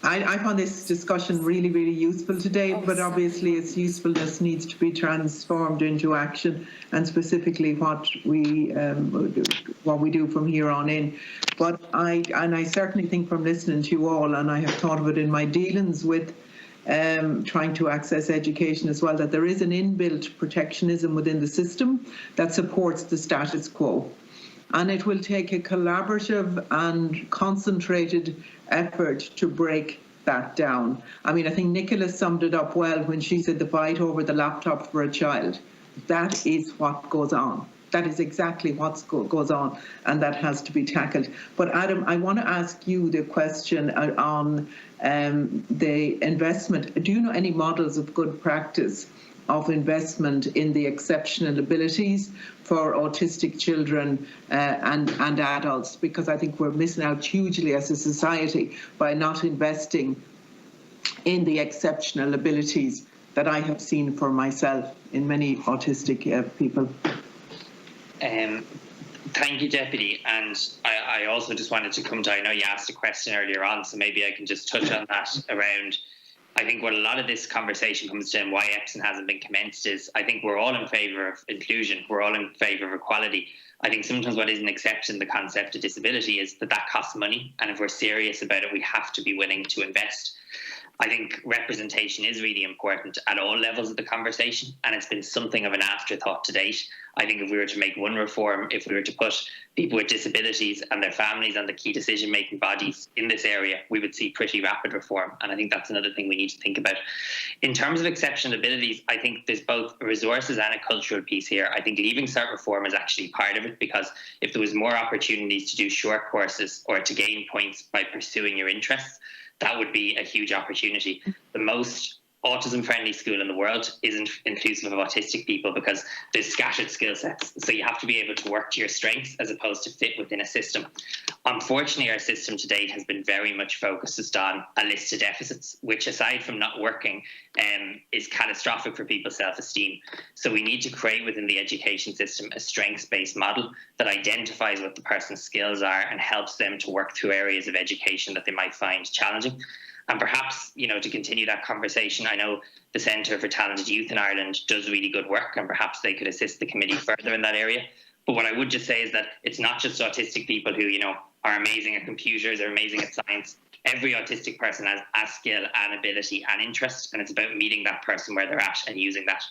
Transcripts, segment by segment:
I found this discussion really, really useful today, but obviously its usefulness needs to be transformed into action, and specifically what we do from here on in. But I certainly think from listening to you all, and I have thought of it in my dealings with trying to access education as well, that there is an inbuilt protectionism within the system that supports the status quo. And it will take a collaborative and concentrated effort to break that down. I mean, I think Nicola summed it up well when she said the fight over the laptop for a child. That is what goes on. That is exactly what goes on, and that has to be tackled. But Adam, I want to ask you the question on the investment. Do you know any models of good practice of investment in the exceptional abilities for autistic children and adults? Because I think we're missing out hugely as a society by not investing in the exceptional abilities that I have seen for myself in many autistic people. Thank you, Deputy. And I also just wanted to come to, I know you asked a question earlier on, so maybe I can just touch on that around, I think what a lot of this conversation comes to and why Epson hasn't been commenced is, I think we're all in favour of inclusion, we're all in favour of equality. I think sometimes what isn't accepted in the concept of disability is that costs money, and if we're serious about it, we have to be willing to invest. I think representation is really important at all levels of the conversation, and it's been something of an afterthought to date. I think if we were to make one reform, if we were to put people with disabilities and their families and the key decision-making bodies in this area, we would see pretty rapid reform. And I think that's another thing we need to think about. In terms of exceptional abilities, I think there's both resources and a cultural piece here. I think Leaving Cert reform is actually part of it, because if there was more opportunities to do short courses or to gain points by pursuing your interests, that would be a huge opportunity. The most autism-friendly school in the world isn't inclusive of autistic people because there's scattered skill sets. So you have to be able to work to your strengths as opposed to fit within a system. Unfortunately, our system to date has been very much focused on a list of deficits, which aside from not working, is catastrophic for people's self-esteem. So we need to create within the education system a strengths-based model that identifies what the person's skills are and helps them to work through areas of education that they might find challenging. And perhaps, you know, to continue that conversation, I know the Centre for Talented Youth in Ireland does really good work, and perhaps they could assist the committee further in that area. But what I would just say is that it's not just autistic people who, you know, are amazing at computers or amazing at science. Every autistic person has a skill and ability and interest, and it's about meeting that person where they're at and using that.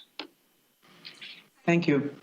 Thank you.